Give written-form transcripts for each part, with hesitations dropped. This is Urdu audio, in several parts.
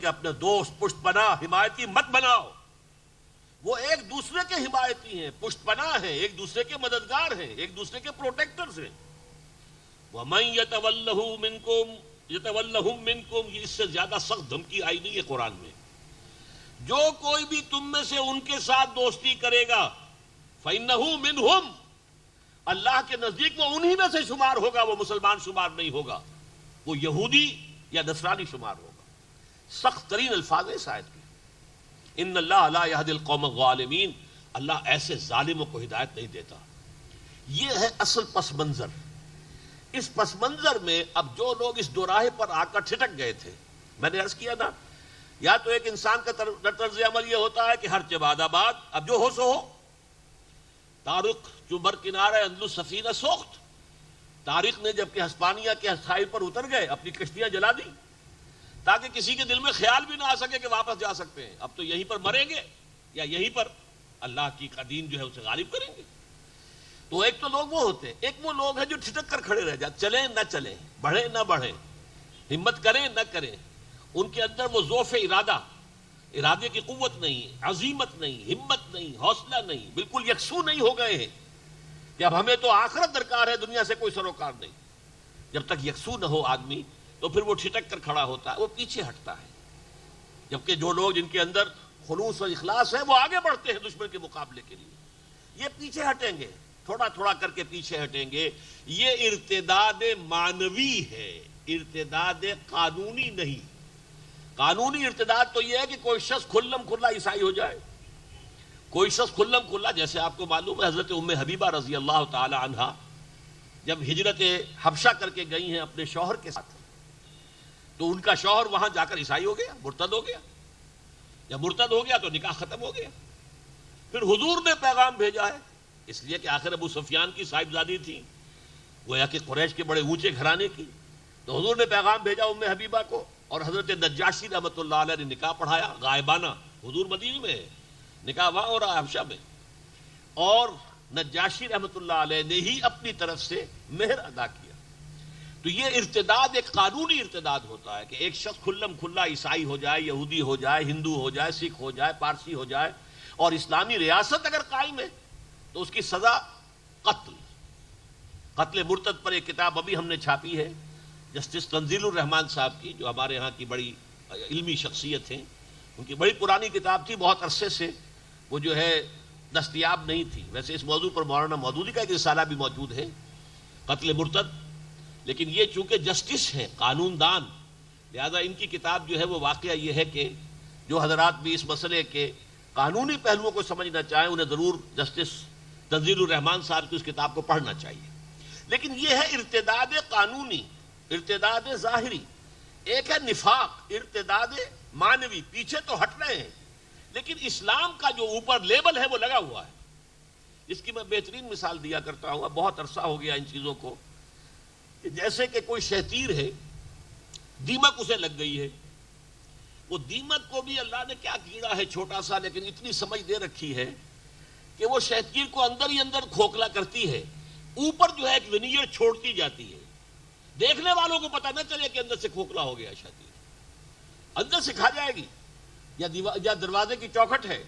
کہ اپنے دوست پشت پناہ حمایتی مت بناؤ. وہ ایک دوسرے کے حمایتی ہیں، پشت پناہ ہیں، ایک دوسرے کے مددگار ہیں، ایک دوسرے کے پروٹیکٹرز ہیں. وَمَن يَتَوَلَّهُ مِنكُمْ مِنكُمْ، یہ اس سے زیادہ سخت دھمکی آئی نہیں ہے قرآن میں. جو کوئی بھی تم میں سے ان کے ساتھ دوستی کرے گا فَإِنَّهُ مِنْهُمْ، اللہ کے نزدیک وہ انہی میں سے شمار ہوگا، وہ مسلمان شمار نہیں ہوگا، وہ یہودی یا نصرانی شمار ہوگا. سخت ترین الفاظ اس آیت کے. ان اللہ لا یہدی القوم الظالمین، اللہ ایسے ظالموں کو ہدایت نہیں دیتا. یہ ہے اصل پس منظر. اس پس منظر میں اب جو لوگ اس دوراہے پر آ کر ٹھٹک گئے تھے، میں نے عرض کیا نا، یا تو ایک انسان کا طرز عمل یہ ہوتا ہے کہ ہر چباد آباد، اب جو ہو سو ہو. طارق جو بر کنارہ اندلس سفینہ سوخت، طارق نے جب کہ ہسپانیہ کے ساحل پر اتر گئے اپنی کشتیاں جلا دی تاکہ کسی کے دل میں خیال بھی نہ آ سکے کہ واپس جا سکتے ہیں. اب تو یہیں پر مریں گے یا یہیں پر اللہ کی دین جو ہے اسے غالب کریں گے. تو ایک تو لوگ وہ ہوتے ہیں، ایک وہ لوگ ہیں جو ٹھٹک کر کھڑے رہ جاتے، چلیں نہ چلیں، بڑھیں نہ بڑھیں، ہمت کریں نہ کریں. ان کے اندر وہ ضعف ارادے کی قوت نہیں، عزیمت نہیں، ہمت نہیں، حوصلہ نہیں، بالکل یکسو نہیں ہو گئے ہیں کہ اب ہمیں تو آخرت درکار ہے، دنیا سے کوئی سروکار نہیں. جب تک یکسو نہ ہو آدمی تو پھر وہ ٹھٹک کر کھڑا ہوتا ہے، وہ پیچھے ہٹتا ہے. جبکہ جو لوگ جن کے اندر خلوص اور اخلاص ہے وہ آگے بڑھتے ہیں دشمن کے مقابلے کے لیے. یہ پیچھے ہٹیں گے، تھوڑا تھوڑا کر کے پیچھے ہٹیں گے. یہ ارتداد معنوی ہے، ارتداد قانونی نہیں. قانونی ارتداد تو یہ ہے کہ کوئی شخص کھلم کھلا عیسائی ہو جائے، کوئی شخص کھلم کھلا، جیسے آپ کو معلوم ہے حضرت ام حبیبہ رضی اللہ تعالی عنہا جب ہجرت حبشہ کر کے گئی ہیں اپنے شوہر کے ساتھ، تو ان کا شوہر وہاں جا کر عیسائی ہو گیا، مرتد ہو گیا. جب مرتد ہو گیا تو نکاح ختم ہو گیا. پھر حضور نے پیغام بھیجا ہے، اس لیے کہ آخر ابو سفیان کی صاحبزادی تھی، گویا کہ قریش کے بڑے اونچے گھرانے کی. تو حضور نے پیغام بھیجا ام حبیبہ کو، اور حضرت نجاشی رحمۃ اللہ علیہ نے نکاح پڑھایا غائبانہ. حضور مدینے میں ہے، نکاح وہاں ہو رہا ہے حبشہ میں، اور نجاشی رحمۃ اللہ علیہ نے ہی اپنی طرف سے مہر ادا کیا. تو یہ ارتداد ایک قانونی ارتداد ہوتا ہے کہ ایک شخص کھلم کھلا عیسائی ہو جائے، یہودی ہو جائے، ہندو ہو جائے، سکھ ہو جائے، پارسی ہو جائے، اور اسلامی ریاست اگر قائم ہے تو اس کی سزا قتل. قتل مرتد پر ایک کتاب ابھی ہم نے چھاپی ہے جسٹس تنزیل الرحمان صاحب کی، جو ہمارے یہاں کی بڑی علمی شخصیت ہیں. ان کی بڑی پرانی کتاب تھی، بہت عرصے سے وہ جو ہے دستیاب نہیں تھی. ویسے اس موضوع پر مولانا مودودی کا ایک رسالہ بھی موجود ہے، قتل مرتد. لیکن یہ چونکہ جسٹس ہیں، قانون دان، لہذا ان کی کتاب جو ہے وہ واقعہ یہ ہے کہ جو حضرات بھی اس مسئلے کے قانونی پہلوؤں کو سمجھنا چاہیں انہیں ضرور جسٹس تنزیل الرحمان صاحب کی اس کتاب کو پڑھنا چاہیے. لیکن یہ ہے ارتداد قانونی، ارتداد ظاہری. ایک ہے نفاق، ارتداد معنوی، پیچھے تو ہٹ رہے ہیں لیکن اسلام کا جو اوپر لیبل ہے وہ لگا ہوا ہے. اس کی میں بہترین مثال دیا کرتا ہوں، بہت عرصہ ہو گیا ان چیزوں کو، کہ جیسے کہ کوئی شہتیر ہے، دیمک اسے لگ گئی ہے. وہ دیمک کو بھی اللہ نے کیا کیڑا ہے چھوٹا سا، لیکن اتنی سمجھ دے رکھی ہے کہ وہ شہتیر کو اندر ہی اندر کھوکھلا کرتی ہے، اوپر جو ہے ایک ونیئر چھوڑتی جاتی ہے. دیکھنے والوں کو پتہ نہ چلے کہ اندر سے کھوکھلا ہو گیا شہتیر، اندر سے کھا جائے گی. یا دروازے کی چوکھٹ ہے،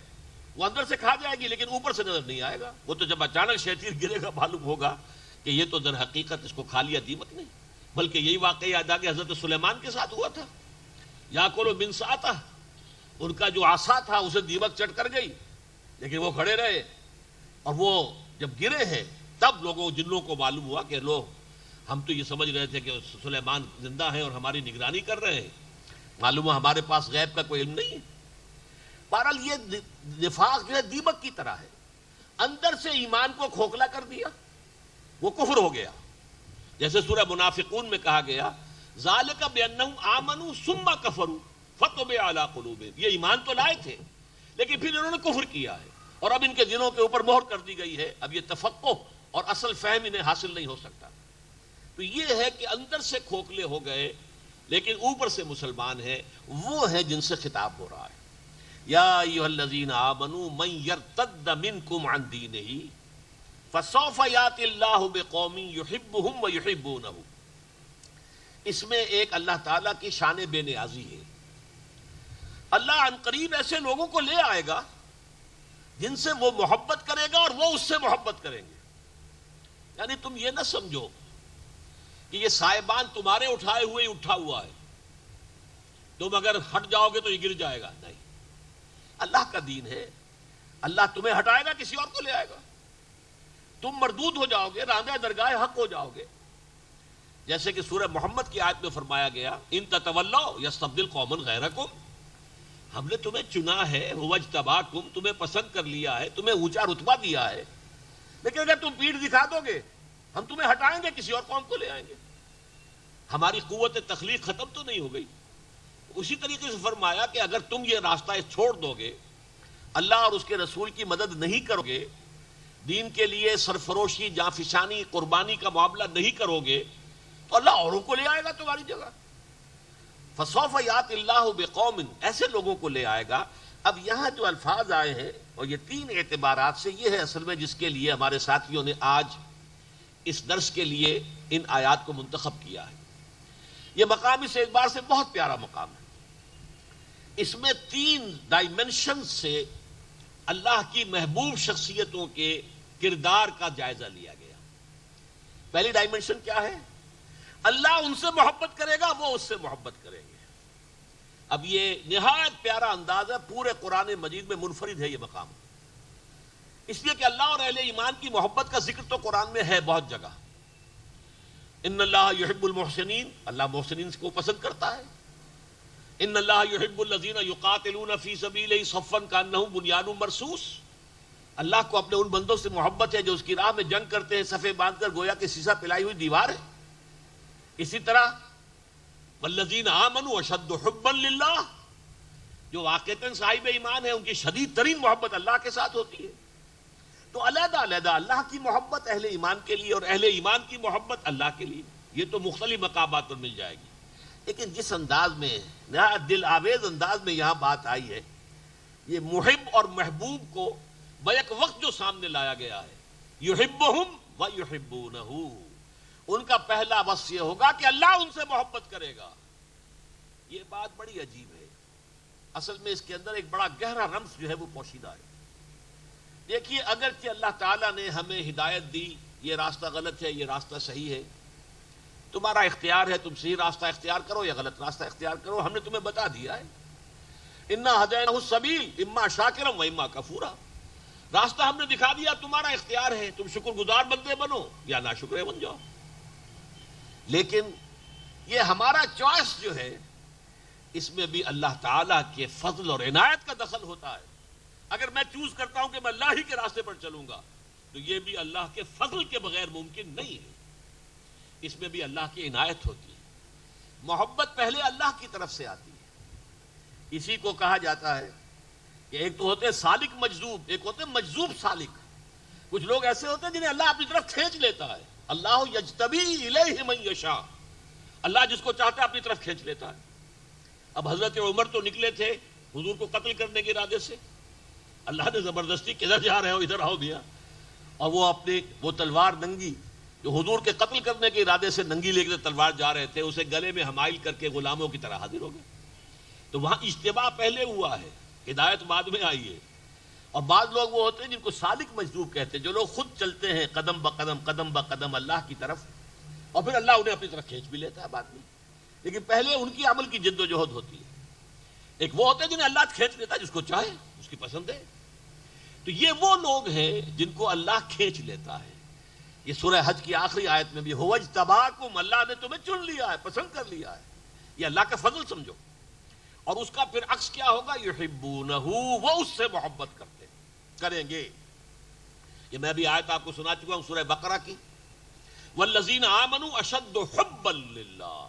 وہ اندر سے کھا جائے گی لیکن اوپر سے نظر نہیں آئے گا. وہ تو جب اچانک شہتیر گرے گا معلوم ہوگا کہ یہ تو در حقیقت اس کو کھا لیا دیمک نہیں، بلکہ یہی واقعہ یاد آ کہ حضرت سلیمان کے ساتھ ہوا تھا. یاکل من ساعتہ، ان کا جو عصا تھا اسے دیمک چٹ کر گئی، لیکن وہ کھڑے رہے. اور وہ جب گرے ہیں تب جن لوگوں کو معلوم ہوا کہ ہم تو یہ سمجھ رہے تھے کہ سلیمان زندہ ہیں اور ہماری نگرانی کر رہے ہیں، معلوم ہے ہمارے پاس غیب کا کوئی علم نہیں ہے. بہرحال یہ نفاق جو ہے دیمک کی طرح ہے، اندر سے ایمان کو کھوکھلا کر دیا، وہ کفر ہو گیا. جیسے سورہ منافقون میں کہا گیا ذالک بانہم آمنوا ثم کفروا فتبع علی قلوبہم، یہ ایمان تو لائے تھے لیکن پھر انہوں نے کفر کیا ہے اور اب ان کے دلوں کے اوپر مہر کر دی گئی ہے. اب یہ تفقہ اور اصل فہم انہیں حاصل نہیں ہو سکتا. تو یہ ہے کہ اندر سے کھوکھلے ہو گئے لیکن اوپر سے مسلمان ہیں، وہ ہیں جن سے خطاب ہو رہا ہے. یا ایھا الذین آمنوا من یرتد منکم عن دینہ فسوف یاتی اللہ بقوم یحبہم ویحبونہ. اس میں ایک اللہ تعالیٰ کی شان بے نیازی ہے. اللہ عن قریب ایسے لوگوں کو لے آئے گا جن سے وہ محبت کرے گا اور وہ اس سے محبت کریں گے. یعنی تم یہ نہ سمجھو کہ یہ سائبان تمہارے اٹھائے ہوئے ہی اٹھا ہوا ہے، تم اگر ہٹ جاؤ گے تو یہ گر جائے گا. نہیں، اللہ کا دین ہے، اللہ تمہیں ہٹائے گا، کسی اور کو لے آئے گا. تم مردود ہو جاؤ گے، راندہ درگاہ حق ہو جاؤ گے. جیسے کہ سورہ محمد کی آیت میں فرمایا گیا، ان تتولوا یستبدل قوما غیرکم، ہم نے تمہیں چنا ہے، هو اجتباکم، تمہیں پسند کر لیا ہے، تمہیں اونچا رتبہ دیا ہے، لیکن اگر تم پیٹھ دکھا دو گے ہم تمہیں ہٹائیں گے، کسی اور قوم کو لے آئیں گے. ہماری قوت تخلیق ختم تو نہیں ہو گئی. اسی طریقے سے فرمایا کہ اگر تم یہ راستہ چھوڑ دو گے، اللہ اور اس کے رسول کی مدد نہیں کرو گے، دین کے لیے سرفروشی، جانفشانی، قربانی کا معاملہ نہیں کرو گے، تو اللہ اوروں کو لے آئے گا تمہاری جگہ. فسوف یات اللہ بقوم، ایسے لوگوں کو لے آئے گا. اب یہاں جو الفاظ آئے ہیں اور یہ تین اعتبارات سے، یہ ہے اصل میں جس کے لیے ہمارے ساتھیوں نے آج اس درس کے لیے ان آیات کو منتخب کیا ہے. یہ مقام اس اعتبار سے بہت پیارا مقام ہے. اس میں تین ڈائمنشن سے اللہ کی محبوب شخصیتوں کے کردار کا جائزہ لیا گیا. پہلی ڈائمنشن کیا ہے؟ اللہ ان سے محبت کرے گا، وہ اس سے محبت کریں گے. اب یہ نہایت پیارا انداز ہے، پورے قرآن مجید میں منفرد ہے یہ مقام، اس لیے کہ اللہ اور اہل ایمان کی محبت کا ذکر تو قرآن میں ہے بہت جگہ. ان اللہ یحب المحسنین، اللہ محسنین کو پسند کرتا ہے. ان اللہ یحب الذین یقاتلون فی سبیلہ صفا کانہم بنیان مرصوص، اللہ کو اپنے ان بندوں سے محبت ہے جو اس کی راہ میں جنگ کرتے ہیں صفے باندھ کر گویا کہ سیسا پلائی ہوئی دیوار ہے. اسی طرح والذین آمنوا اشد حبا للہ، جو واقعتاً صاحب ایمان ہے ان کی شدید ترین محبت اللہ کے ساتھ ہوتی ہے. تو علیحدہ علیحدہ اللہ کی محبت اہل ایمان کے لیے اور اہل ایمان کی محبت اللہ کے لیے، یہ تو مختلف مقامات پر مل جائے گی. لیکن جس انداز میں، نہایت دل آویز انداز میں یہاں بات آئی ہے، یہ محب اور محبوب کو بیک وقت جو سامنے لایا گیا ہے، یحبہم ویحبونہ، ان کا پہلا وصف یہ ہوگا کہ اللہ ان سے محبت کرے گا. یہ بات بڑی عجیب ہے. اصل میں اس کے اندر ایک بڑا گہرا رمز جو ہے وہ پوشیدہ ہے. دیکھیے، اگرچہ اللہ تعالیٰ نے ہمیں ہدایت دی، یہ راستہ غلط ہے، یہ راستہ صحیح ہے، تمہارا اختیار ہے، تم صحیح راستہ اختیار کرو یا غلط راستہ اختیار کرو، ہم نے تمہیں بتا دیا ہے. انا ہدینہ السبیل اما شاکرا و اما کفورا، راستہ ہم نے دکھا دیا، تمہارا اختیار ہے، تم شکر گزار بندے بنو یا ناشکرے بن جاؤ. لیکن یہ ہمارا چوائس جو ہے، اس میں بھی اللہ تعالیٰ کے فضل اور عنایت کا دخل ہوتا ہے. اگر میں چوز کرتا ہوں کہ میں اللہ ہی کے راستے پر چلوں گا، تو یہ بھی اللہ کے فضل کے بغیر ممکن نہیں ہے. اس میں بھی اللہ کی عنایت ہوتی ہے. محبت پہلے اللہ کی طرف سے آتی ہے. اسی کو کہا جاتا ہے کہ ایک تو ہوتے ہیں سالک مجذوب، ایک ہوتے ہیں مجذوب سالک. کچھ لوگ ایسے ہوتے ہیں جنہیں اللہ اپنی طرف کھینچ لیتا ہے. اللہ یجتبی الیہ من یشاء، اللہ جس کو چاہتا ہے اپنی طرف کھینچ لیتا ہے. اب حضرت عمر تو نکلے تھے حضور کو قتل کرنے کے ارادے سے، اللہ نے زبردستی کدھر جا رہے ہو، ادھر آؤ دیا، اور وہ اپنی وہ تلوار ننگی جو حضور کے قتل کرنے کے ارادے سے ننگی لے کے تلوار جا رہے تھے، اسے گلے میں حمائل کر کے غلاموں کی طرح حاضر ہو گئے. تو وہاں اجتباع پہلے ہوا ہے، ہدایت بعد میں آئی ہے. اور بعض لوگ وہ ہوتے ہیں جن کو سالک مجذوب کہتے ہیں، جو لوگ خود چلتے ہیں قدم قدم بقدم اللہ کی طرف، اور پھر اللہ انہیں اپنی طرف کھینچ بھی لیتا ہے بعد میں. لیکن پہلے ان کی عمل کی جد و جہد ہوتی ہے. ایک وہ ہوتے ہیں جنہیں اللہ کھینچ لیتا ہے، جس کو چاہے اس کی پسند ہے. تو یہ وہ لوگ ہیں جن کو اللہ کھینچ لیتا ہے. یہ سورہ حج کی آخری آیت میں بھی هو اجتباکم، اللہ نے تمہیں چن لیا ہے، پسند کر لیا ہے. یہ اللہ کا فضل سمجھو. اور اس کا پھر عکس کیا ہوگا؟ یحبونہ، وہ اس سے محبت کریں گے. یہ میں بھی آیت آپ کو سنا چکا ہوں سورہ بقرہ کی، والذین آمنوا اشد حبا للہ.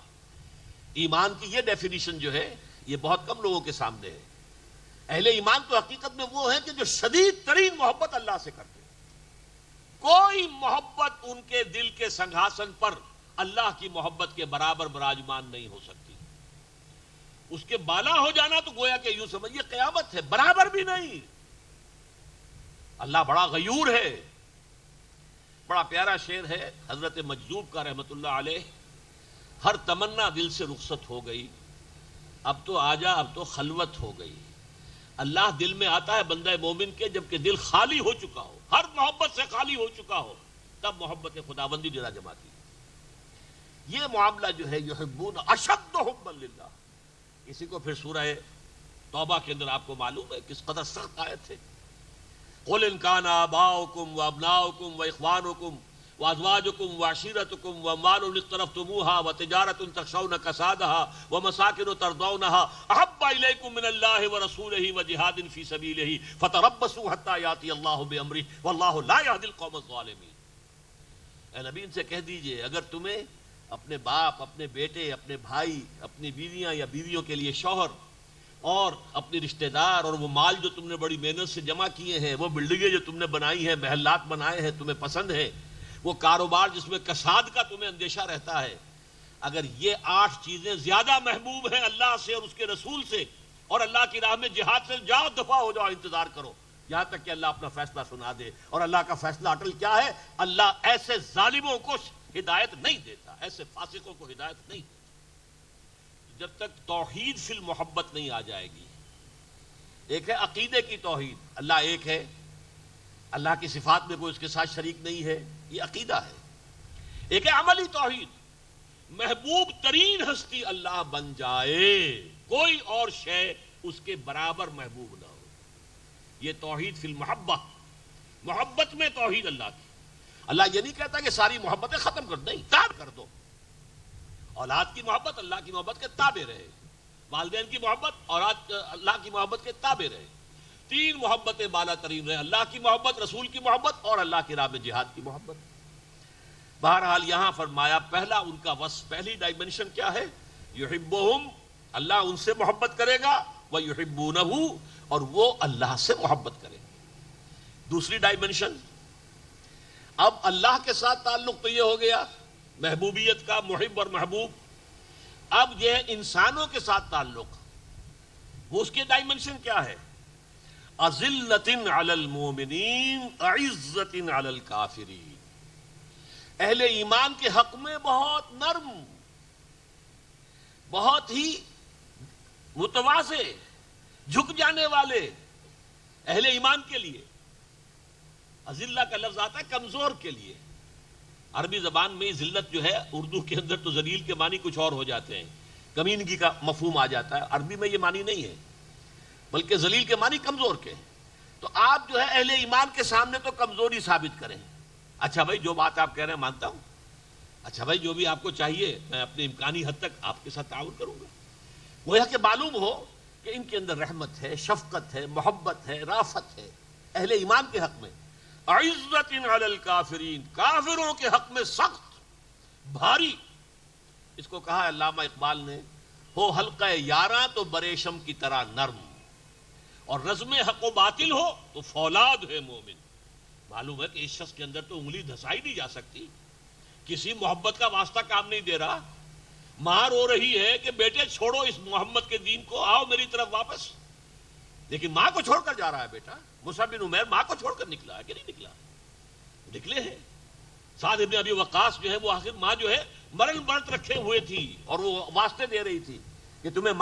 ایمان کی یہ ڈیفینیشن جو ہے یہ بہت کم لوگوں کے سامنے ہے. اہل ایمان تو حقیقت میں وہ ہیں کہ جو شدید ترین محبت اللہ سے کرتے ہیں. کوئی محبت ان کے دل کے سنگھاسن پر اللہ کی محبت کے برابر براجمان نہیں ہو سکتی. اس کے بالا ہو جانا تو گویا کہ یوں سمجھیے قیامت ہے، برابر بھی نہیں. اللہ بڑا غیور ہے. بڑا پیارا شعر ہے حضرت مجذوب کا رحمت اللہ علیہ، ہر تمنا دل سے رخصت ہو گئی، اب تو آ جا، اب تو خلوت ہو گئی. اللہ دل میں آتا ہے بندہ مومن کے جبکہ دل خالی ہو چکا ہو، ہر محبت سے خالی ہو چکا ہو، تب محبت خداوندی ڈیرا جماتی ہے. یہ معاملہ جو ہے یحبون اشد حبا للہ، اسی کو پھر سورہ توبہ کے اندر آپ کو معلوم ہے کس قدر سخت آیت ہے. قل ان کان آباؤکم وابناؤکم واخوانکم وازواجکم وعشیرتکم واموال اقترفتموها وتجارۃ تخشون کسادها ومساکن ترضونها احب الیکم من اللہ ورسولہ وجہاد فی سبیلہ فتربصوا حتی یاتی اللہ بامرہ واللہ لا یہدی القوم الظالمین. اے نبی ان سے کہہ دیجئے اگر تمہیں اپنے باپ، اپنے بیٹے، اپنے بھائی، اپنی بیویاں یا بیویوں کے لیے شوہر اور اپنے رشتہ دار اور وہ مال جو تم نے بڑی محنت سے جمع کیے ہیں، وہ بلڈنگیں جو تم نے بنائی ہیں، محلات بنائے ہیں، تمہیں پسند ہے، وہ کاروبار جس میں کساد کا تمہیں اندیشہ رہتا ہے، اگر یہ 8 چیزیں زیادہ محبوب ہیں اللہ سے اور اس کے رسول سے اور اللہ کی راہ میں جہاد سے، جاؤ دفاع ہو جاؤ، انتظار کرو یہاں تک کہ اللہ اپنا فیصلہ سنا دے. اور اللہ کا فیصلہ اٹل کیا ہے؟ اللہ ایسے ظالموں کو ہدایت نہیں دیتا، ایسے فاسقوں کو ہدایت نہیں دیتا. جب تک توحید فی المحبت نہیں آ جائے گی. ایک ہے عقیدے کی توحید، اللہ ایک ہے، اللہ کی صفات میں کوئی اس کے ساتھ شریک نہیں ہے، یہ عقیدہ ہے. ایک ہے عملی توحید، محبوب ترین ہستی اللہ بن جائے، کوئی اور شے اس کے برابر محبوب نہ ہو. یہ توحید فی المحبہ، محبت میں توحید اللہ کی. اللہ یہ نہیں کہتا کہ ساری محبتیں ختم کر دیں، تاب کر دو. اولاد کی محبت اللہ کی محبت کے تابع رہے، والدین کی محبت اولاد اللہ کی محبت کے تابع رہے. 3 محبتیں بالا ترین رہے، اللہ کی محبت، رسول کی محبت اور اللہ کی راہ میں جہاد کی محبت. بہرحال یہاں فرمایا پہلا ان کا وصف، پہلی ڈائمنشن کیا ہے؟ یحبہم، اللہ ان سے محبت کرے گا، ویحبونہ، اور وہ اللہ سے محبت کرے گا. دوسری ڈائمنشن، اب اللہ کے ساتھ تعلق تو یہ ہو گیا محبوبیت کا، محب اور محبوب. اب یہ ہے انسانوں کے ساتھ تعلق، وہ اس کے ڈائمنشن کیا ہے؟ اذلۃ علی المؤمنین اعزۃ علی الکافرین. اہل ایمان کے حق میں بہت نرم، بہت ہی متواضع، جھک جانے والے اہل ایمان کے لیے. اذلہ کا لفظ آتا ہے کمزور کے لیے. عربی زبان میں ذلت جو ہے، اردو کے اندر تو ذلیل کے معنی کچھ اور ہو جاتے ہیں، کمینگی کا مفہوم آ جاتا ہے. عربی میں یہ معنی نہیں ہے، بلکہ ذلیل کے معنی کمزور کے. تو آپ جو ہے اہل ایمان کے سامنے تو کمزوری ثابت کریں. اچھا بھائی جو بات آپ کہہ رہے ہیں مانتا ہوں، اچھا بھائی جو بھی آپ کو چاہیے میں اپنے امکانی حد تک آپ کے ساتھ تعاون کروں گا. گویا کہ معلوم ہو کہ ان کے اندر رحمت ہے، شفقت ہے، محبت ہے، رافت ہے اہل ایمان کے حق میں. عزت علی الکافرین، کافروں کے حق میں سخت، بھاری. اس کو کہا علامہ اقبال نے، ہو حلقہ یاراں تو بریشم کی طرح نرم، اور رزم حق و باطل ہو تو فولاد ہے مومن. معلوم ہے کہ اس شخص کے اندر تو انگلی دھسائی نہیں جا سکتی، کسی محبت کا واسطہ کام نہیں دے رہا. ماں رو رہی ہے کہ بیٹے چھوڑو اس محمد کے دین کو، آؤ میری طرف واپس. لیکن ماں کو چھوڑ کر جا رہا ہے بیٹا. مصعب بن عمیر ماں کو چھوڑ کر نکلا ہے کہ نہیں نکلا؟ نکلے ہیں. سعد بن ابی وقاص جو ہے وہ آخر ماں جو ہے مرن برت رکھے ہوئے تھی اور وہ واسطے دے رہی تھی کہ تمہیں